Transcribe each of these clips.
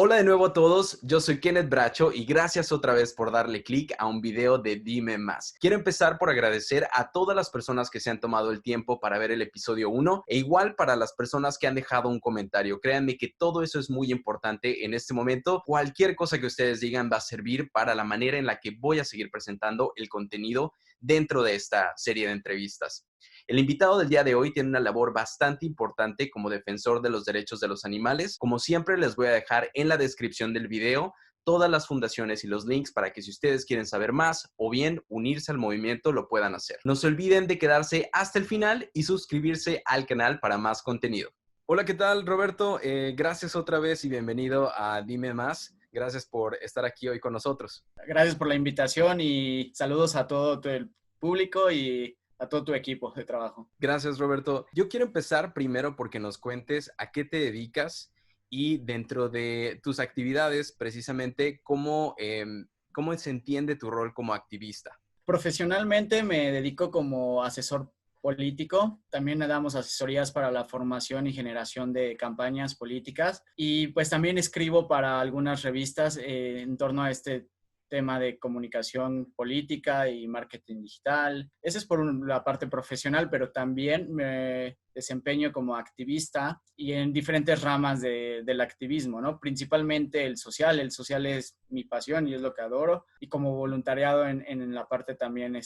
Hola de nuevo a todos, yo soy Kenneth Bracho y gracias otra vez por darle clic a un video de Dime Más. Quiero empezar por agradecer a todas las personas que se han tomado el tiempo para ver el episodio 1 e igual para las personas que han dejado un comentario. Créanme que todo eso es muy importante en este momento. Cualquier cosa que ustedes digan va a servir para la manera en la que voy a seguir presentando el contenido dentro de esta serie de entrevistas. El invitado del día de hoy tiene una labor bastante importante como defensor de los derechos de los animales. Como siempre, les voy a dejar en la descripción del video todas las fundaciones y los links para que si ustedes quieren saber más o bien unirse al movimiento lo puedan hacer. No se olviden de quedarse hasta el final y suscribirse al canal para más contenido. Hola, ¿qué tal, Roberto? Gracias otra vez y bienvenido a Dime Más. Gracias por estar aquí hoy con nosotros. Gracias por la invitación y saludos a todo el público y a todo tu equipo de trabajo. Gracias, Roberto. Yo quiero empezar primero porque nos cuentes a qué te dedicas y dentro de tus actividades, precisamente, cómo se entiende tu rol como activista. Profesionalmente me dedico como asesor político. También le damos asesorías para la formación y generación de campañas políticas. Y pues también escribo para algunas revistas en torno a este tema de comunicación política y marketing digital. Esa es por la parte profesional, pero también me desempeño como activista y en diferentes ramas del activismo, ¿no? Principalmente el social es mi pasión y es lo que adoro, y como voluntariado en la parte también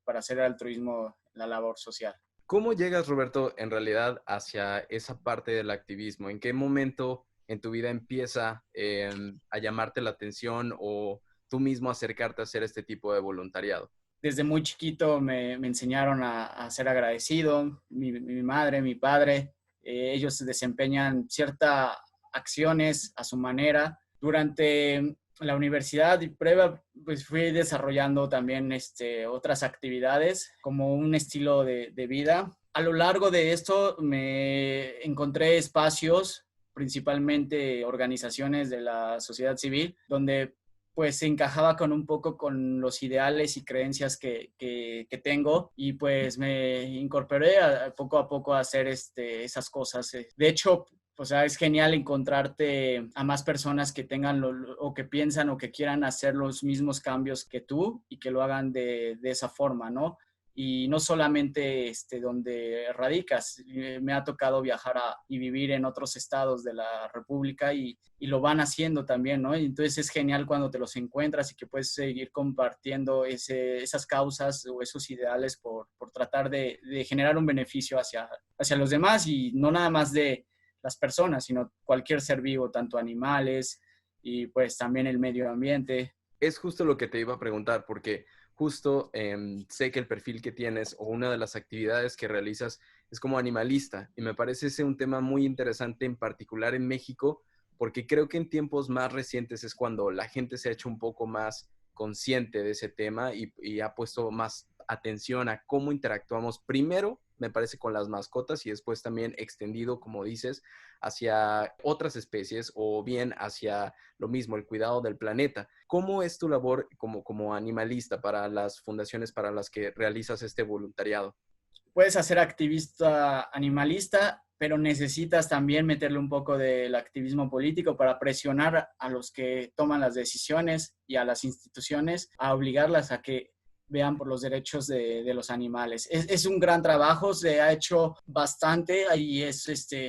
para hacer altruismo, la labor social. ¿Cómo llegas, Roberto, en realidad hacia esa parte del activismo? ¿En qué momento en tu vida empieza a llamarte la atención o tú mismo acercarte a hacer este tipo de voluntariado? Desde muy chiquito me enseñaron a ser agradecido, mi madre, mi padre, ellos desempeñan ciertas acciones a su manera. Durante la universidad y prueba, pues fui desarrollando también otras actividades como un estilo de vida. A lo largo de esto me encontré espacios, principalmente organizaciones de la sociedad civil, donde pues se encajaba con un poco con los ideales y creencias que tengo, y pues me incorporé poco a poco a hacer esas cosas. De hecho, o sea, es genial encontrarte a más personas que tengan o que piensan o que quieran hacer los mismos cambios que tú y que lo hagan de esa forma, ¿no? Y no solamente donde radicas. Me ha tocado viajar y vivir en otros estados de la República y lo van haciendo también, ¿no? Y entonces es genial cuando te los encuentras y que puedes seguir compartiendo esas causas o esos ideales por tratar de generar un beneficio hacia los demás, y no nada más de las personas, sino cualquier ser vivo, tanto animales y pues también el medio ambiente. Es justo lo que te iba a preguntar, porque justo sé que el perfil que tienes o una de las actividades que realizas es como animalista y me parece ese un tema muy interesante en particular en México, porque creo que en tiempos más recientes es cuando la gente se ha hecho un poco más consciente de ese tema y ha puesto más atención a cómo interactuamos primero, me parece, con las mascotas y después también extendido, como dices, hacia otras especies o bien hacia lo mismo, el cuidado del planeta. ¿Cómo es tu labor como animalista para las fundaciones para las que realizas este voluntariado? Puedes hacer activista animalista, pero necesitas también meterle un poco del activismo político para presionar a los que toman las decisiones y a las instituciones a obligarlas a que vean por los derechos de los animales. Es un gran trabajo, se ha hecho bastante y es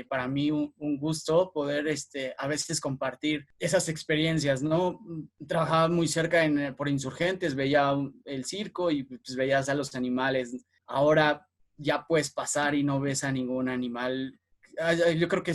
para mí un gusto poder a veces compartir esas experiencias, ¿no? Trabajaba muy cerca por Insurgentes, veía el circo y pues veías a los animales. Ahora ya puedes pasar y no ves a ningún animal. Yo creo que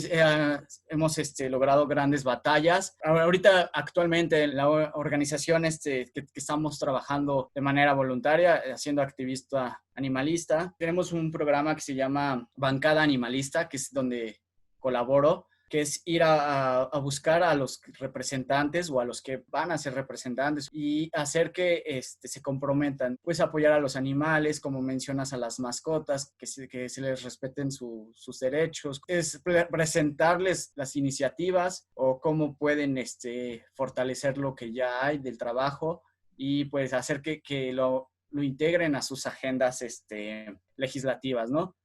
hemos logrado grandes batallas. Ahorita, actualmente, en la organización que estamos trabajando de manera voluntaria, haciendo activista animalista, tenemos un programa que se llama Bancada Animalista, que es donde colaboro, que es ir a buscar a los representantes o a los que van a ser representantes y hacer que se comprometan, pues apoyar a los animales, como mencionas, a las mascotas, que se les respeten sus derechos, es presentarles las iniciativas o cómo pueden fortalecer lo que ya hay del trabajo y pues hacer que lo integren a sus agendas legislativas, ¿no?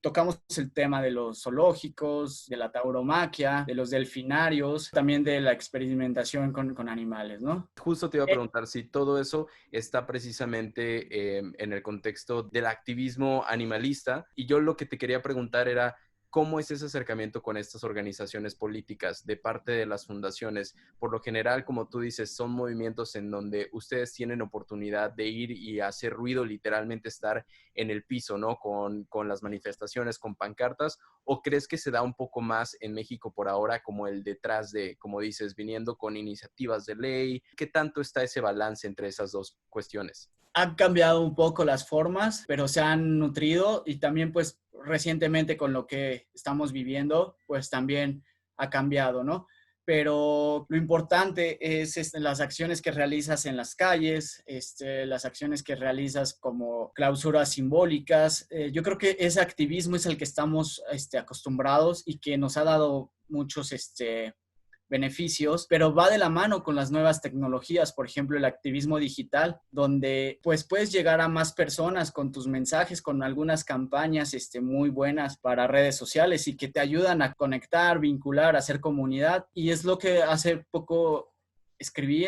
tocamos el tema de los zoológicos, de la tauromaquia, de los delfinarios, también de la experimentación con animales, ¿no? Justo te iba a preguntar si todo eso está precisamente en el contexto del activismo animalista. Y yo lo que te quería preguntar era, ¿cómo es ese acercamiento con estas organizaciones políticas de parte de las fundaciones? Por lo general, como tú dices, son movimientos en donde ustedes tienen oportunidad de ir y hacer ruido, literalmente estar en el piso, ¿no? Con las manifestaciones, con pancartas. ¿O crees que se da un poco más en México por ahora como el detrás de, como dices, viniendo con iniciativas de ley? ¿Qué tanto está ese balance entre esas dos cuestiones? Han cambiado un poco las formas, pero se han nutrido y también pues recientemente con lo que estamos viviendo, pues también ha cambiado, ¿no? Pero lo importante es las acciones que realizas en las calles, las acciones que realizas como clausuras simbólicas. Yo creo que ese activismo es el que estamos acostumbrados y que nos ha dado muchos beneficios, pero va de la mano con las nuevas tecnologías, por ejemplo, el activismo digital, donde pues puedes llegar a más personas con tus mensajes, con algunas campañas muy buenas para redes sociales y que te ayudan a conectar, vincular, hacer comunidad. Y es lo que hace poco escribí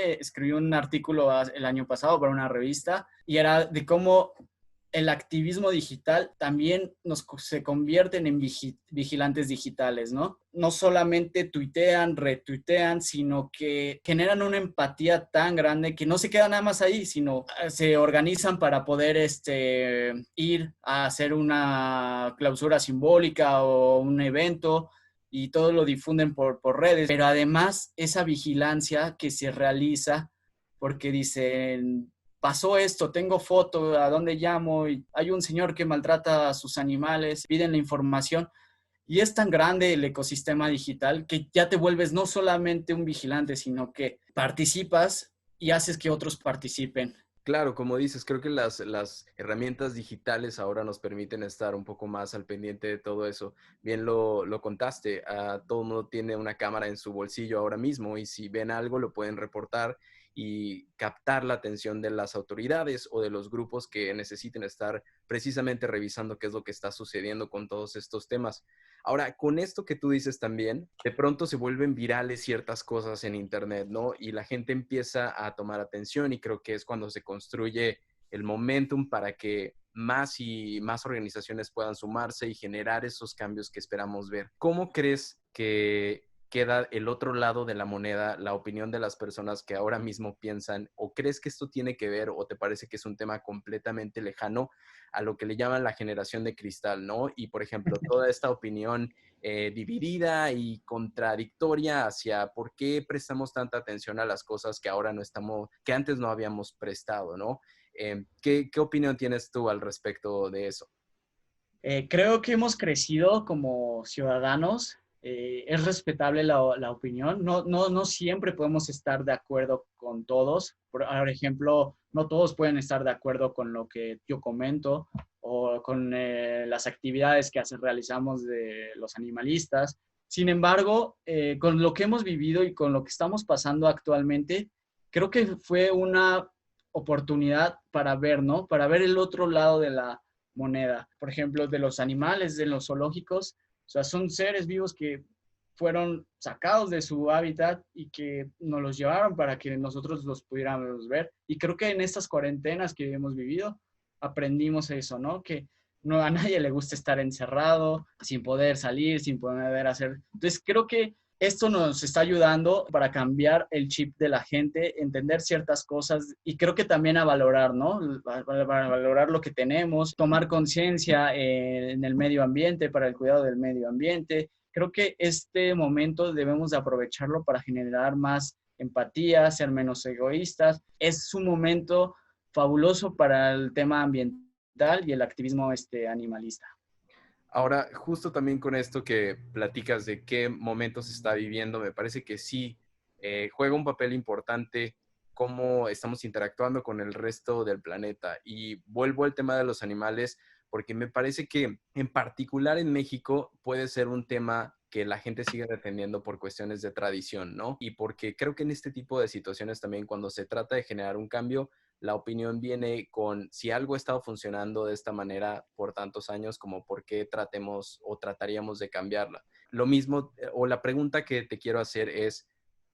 un artículo el año pasado para una revista y era de cómo el activismo digital también se convierten en vigilantes digitales, ¿no? No solamente tuitean, retuitean, sino que generan una empatía tan grande que no se queda nada más ahí, sino se organizan para poder ir a hacer una clausura simbólica o un evento y todo lo difunden por redes. Pero además esa vigilancia que se realiza porque dicen pasó esto, tengo foto, ¿a dónde llamo? Y hay un señor que maltrata a sus animales, piden la información. Y es tan grande el ecosistema digital que ya te vuelves no solamente un vigilante, sino que participas y haces que otros participen. Claro, como dices, creo que las herramientas digitales ahora nos permiten estar un poco más al pendiente de todo eso. Bien lo contaste, todo el mundo tiene una cámara en su bolsillo ahora mismo y si ven algo lo pueden reportar y captar la atención de las autoridades o de los grupos que necesiten estar precisamente revisando qué es lo que está sucediendo con todos estos temas. Ahora, con esto que tú dices también, de pronto se vuelven virales ciertas cosas en Internet, ¿no? Y la gente empieza a tomar atención y creo que es cuando se construye el momentum para que más y más organizaciones puedan sumarse y generar esos cambios que esperamos ver. ¿Cómo crees que queda el otro lado de la moneda, la opinión de las personas que ahora mismo piensan? ¿O crees que esto tiene que ver o te parece que es un tema completamente lejano a lo que le llaman la generación de cristal, ¿no? Y, por ejemplo, toda esta opinión dividida y contradictoria hacia por qué prestamos tanta atención a las cosas que ahora no estamos, que antes no habíamos prestado, ¿no? ¿Qué opinión tienes tú al respecto de eso? Creo que hemos crecido como ciudadanos. Es respetable la opinión. No siempre podemos estar de acuerdo con todos. Por ejemplo, no todos pueden estar de acuerdo con lo que yo comento o con las actividades que realizamos de los animalistas. Sin embargo, con lo que hemos vivido y con lo que estamos pasando actualmente, creo que fue una oportunidad para ver, ¿no? Para ver el otro lado de la moneda. Por ejemplo, de los animales, de los zoológicos, o sea, son seres vivos que fueron sacados de su hábitat y que nos los llevaron para que nosotros los pudiéramos ver. Y creo que en estas cuarentenas que hemos vivido, aprendimos eso, ¿no? Que no a nadie le gusta estar encerrado, sin poder salir, sin poder hacer. Entonces, creo que esto nos está ayudando para cambiar el chip de la gente, entender ciertas cosas y creo que también a valorar, ¿no? Para valorar lo que tenemos, tomar conciencia en el medio ambiente, para el cuidado del medio ambiente. Creo que este momento debemos de aprovecharlo para generar más empatía, ser menos egoístas. Es un momento fabuloso para el tema ambiental y el activismo animalista. Ahora, justo también con esto que platicas de qué momentos se está viviendo, me parece que sí juega un papel importante cómo estamos interactuando con el resto del planeta. Y vuelvo al tema de los animales, porque me parece que en particular en México puede ser un tema que la gente sigue defendiendo por cuestiones de tradición, ¿no? Y porque creo que en este tipo de situaciones también cuando se trata de generar un cambio, la opinión viene con si algo ha estado funcionando de esta manera por tantos años, como por qué tratemos o trataríamos de cambiarla. Lo mismo, o la pregunta que te quiero hacer es,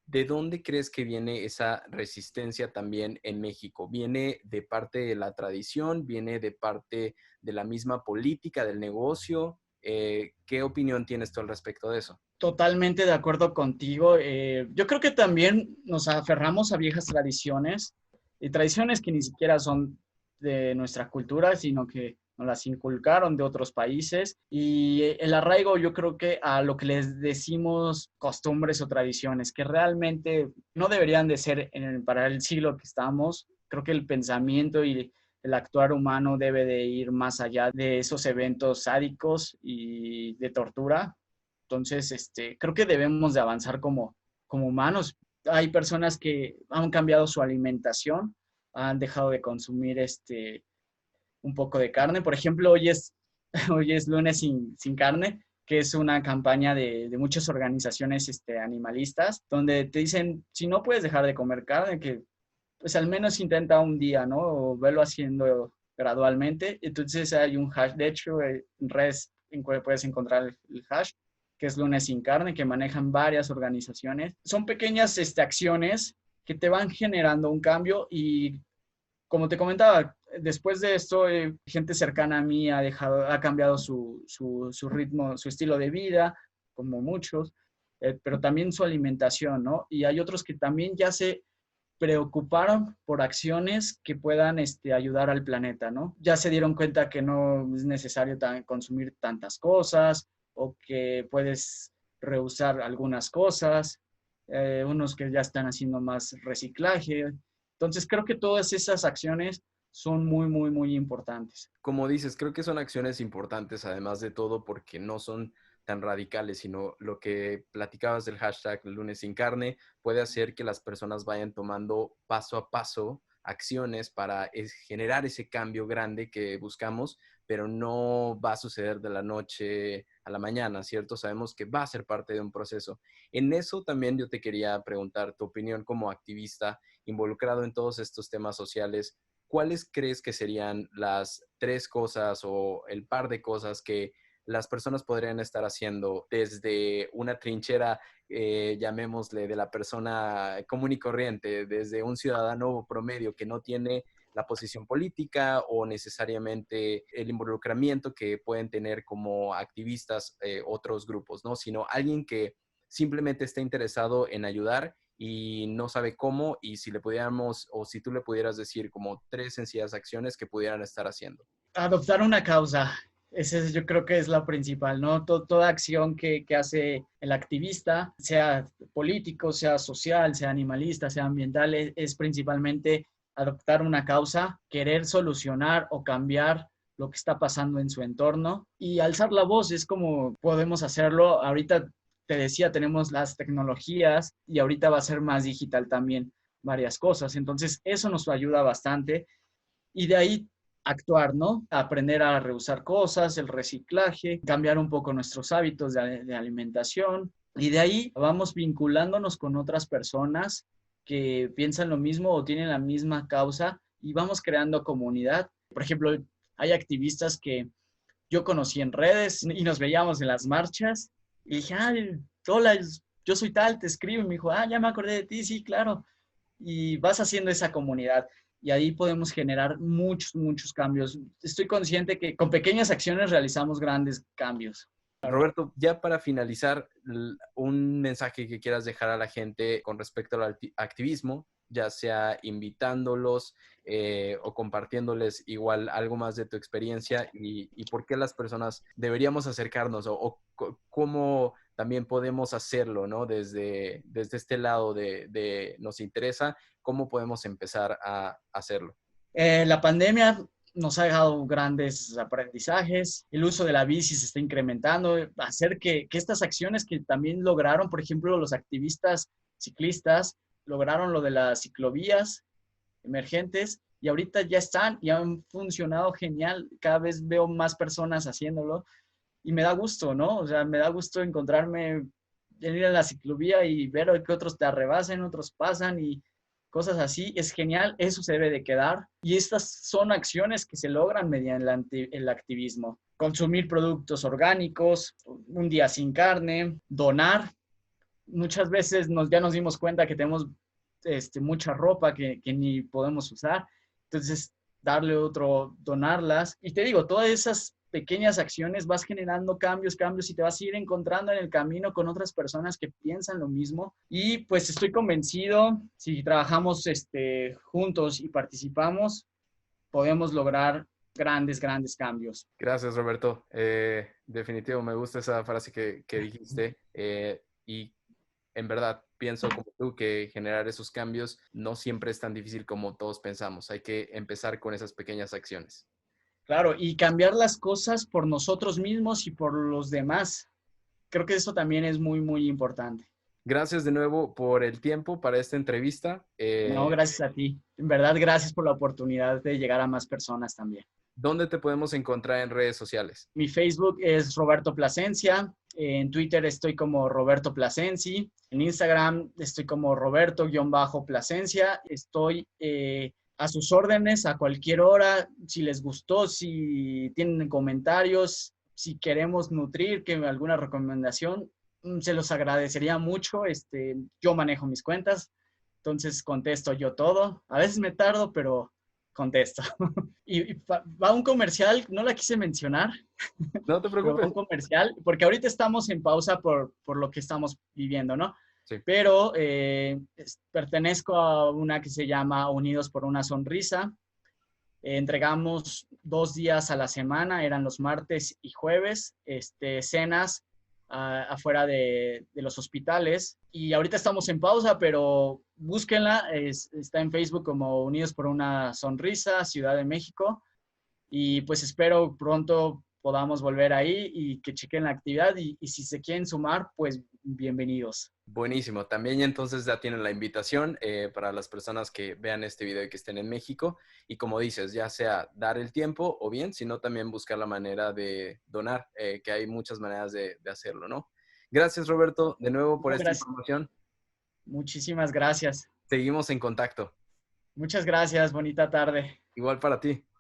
¿de dónde crees que viene esa resistencia también en México? ¿Viene de parte de la tradición? ¿Viene de parte de la misma política del negocio? ¿Qué opinión tienes tú al respecto de eso? Totalmente de acuerdo contigo. Yo creo que también nos aferramos a viejas tradiciones y tradiciones que ni siquiera son de nuestra cultura, sino que nos las inculcaron de otros países. Y el arraigo, yo creo que a lo que les decimos costumbres o tradiciones, que realmente no deberían de ser para el siglo que estamos. Creo que el pensamiento y el actuar humano debe de ir más allá de esos eventos sádicos y de tortura. Entonces, creo que debemos de avanzar como humanos. Hay personas que han cambiado su alimentación, han dejado de consumir un poco de carne. Por ejemplo, hoy es lunes sin carne, que es una campaña de muchas organizaciones animalistas, donde te dicen, si no puedes dejar de comer carne, que pues al menos intenta un día, ¿no? O velo haciendo gradualmente. Entonces hay un hash, de hecho, en redes puedes encontrar el hash, que es lunes sin carne, que manejan varias organizaciones. Son pequeñas acciones que te van generando un cambio y como te comentaba, después de esto, gente cercana a mí ha cambiado su ritmo, su estilo de vida, como muchos, pero también su alimentación, ¿no? Y hay otros que también ya se preocuparon por acciones que puedan ayudar al planeta, ¿no? Ya se dieron cuenta que no es necesario consumir tantas cosas o que puedes reusar algunas cosas, unos que ya están haciendo más reciclaje. Entonces creo que todas esas acciones son muy, muy, muy importantes. Como dices, creo que son acciones importantes, además de todo, porque no son tan radicales, sino lo que platicabas del hashtag lunes sin carne puede hacer que las personas vayan tomando paso a paso acciones para generar ese cambio grande que buscamos, pero no va a suceder de la noche a la mañana, ¿cierto? Sabemos que va a ser parte de un proceso. En eso también yo te quería preguntar tu opinión como activista involucrado en todos estos temas sociales. ¿Cuáles crees que serían las tres cosas o el par de cosas que las personas podrían estar haciendo desde una trinchera, llamémosle, de la persona común y corriente, desde un ciudadano promedio que no tiene la posición política o necesariamente el involucramiento que pueden tener como activistas otros grupos, ¿no? Sino alguien que simplemente está interesado en ayudar y no sabe cómo, y si le pudiéramos o si tú le pudieras decir como tres sencillas acciones que pudieran estar haciendo. Adoptar una causa, ese yo creo que es la principal, ¿no? Toda acción que hace el activista, sea político, sea social, sea animalista, sea ambiental, es principalmente adoptar una causa, querer solucionar o cambiar lo que está pasando en su entorno y alzar la voz, es como podemos hacerlo. Ahorita te decía, tenemos las tecnologías y ahorita va a ser más digital también varias cosas, entonces eso nos ayuda bastante y de ahí actuar, ¿no? Aprender a reusar cosas, el reciclaje, cambiar un poco nuestros hábitos de alimentación y de ahí vamos vinculándonos con otras personas que piensan lo mismo o tienen la misma causa y vamos creando comunidad. Por ejemplo, hay activistas que yo conocí en redes y nos veíamos en las marchas y dije, hola, yo soy tal, te escribo y me dijo, ya me acordé de ti, sí, claro. Y vas haciendo esa comunidad y ahí podemos generar muchos, muchos cambios. Estoy consciente que con pequeñas acciones realizamos grandes cambios. Roberto, ya para finalizar, un mensaje que quieras dejar a la gente con respecto al activismo, ya sea invitándolos o compartiéndoles igual algo más de tu experiencia y por qué las personas deberíamos acercarnos o cómo también podemos hacerlo, ¿no? Desde este lado de nos interesa, ¿cómo podemos empezar a hacerlo? La pandemia nos ha dejado grandes aprendizajes, el uso de la bici se está incrementando, hacer que estas acciones que también lograron, por ejemplo, los activistas ciclistas, lograron lo de las ciclovías emergentes y ahorita ya están y han funcionado genial, cada vez veo más personas haciéndolo y me da gusto, ¿no? O sea, me da gusto encontrarme, ir a la ciclovía y ver que otros te arrebasen, otros pasan y cosas así, es genial, eso se debe de quedar. Y estas son acciones que se logran mediante el activismo. Consumir productos orgánicos, un día sin carne, donar. Muchas veces ya nos dimos cuenta que tenemos mucha ropa que ni podemos usar. Entonces, darle otro, donarlas. Y te digo, todas esas pequeñas acciones vas generando cambios y te vas a ir encontrando en el camino con otras personas que piensan lo mismo. Y pues estoy convencido, si trabajamos juntos y participamos, podemos lograr grandes cambios. Gracias, Roberto. Definitivo, me gusta esa frase que dijiste. Y en verdad, pienso como tú que generar esos cambios no siempre es tan difícil como todos pensamos. Hay que empezar con esas pequeñas acciones. Claro, y cambiar las cosas por nosotros mismos y por los demás. Creo que eso también es muy importante. Gracias de nuevo por el tiempo para esta entrevista. No, gracias a ti. En verdad, gracias por la oportunidad de llegar a más personas también. ¿Dónde te podemos encontrar en redes sociales? Mi Facebook es Roberto Plasencia. En Twitter estoy como Roberto Plasenci. En Instagram estoy como Roberto-Plasencia. Estoy a sus órdenes a cualquier hora. Si les gustó, si tienen comentarios, si queremos nutrir, que alguna recomendación, se los agradecería mucho. Yo manejo mis cuentas, entonces contesto yo todo. A veces me tardo, pero contesto. Y va un comercial, no la quise mencionar, No te pero va preocupes. un comercial, porque ahorita estamos en pausa por lo que estamos viviendo, ¿no? Sí. Pero pertenezco a una que se llama Unidos por una Sonrisa. Entregamos 2 días a la semana, eran los martes y jueves, cenas afuera de los hospitales. Y ahorita estamos en pausa, pero búsquenla. Está en Facebook como Unidos por una Sonrisa, Ciudad de México. Y pues espero pronto podamos volver ahí y que chequen la actividad. Y si se quieren sumar, pues bienvenidos. Buenísimo. También ya entonces ya tienen la invitación para las personas que vean este video y que estén en México. Y como dices, ya sea dar el tiempo o bien, sino también buscar la manera de donar, que hay muchas maneras de hacerlo, ¿no? Gracias, Roberto, de nuevo por No, esta gracias. información. Muchísimas gracias. Seguimos en contacto. Muchas gracias. Bonita tarde. Igual para ti.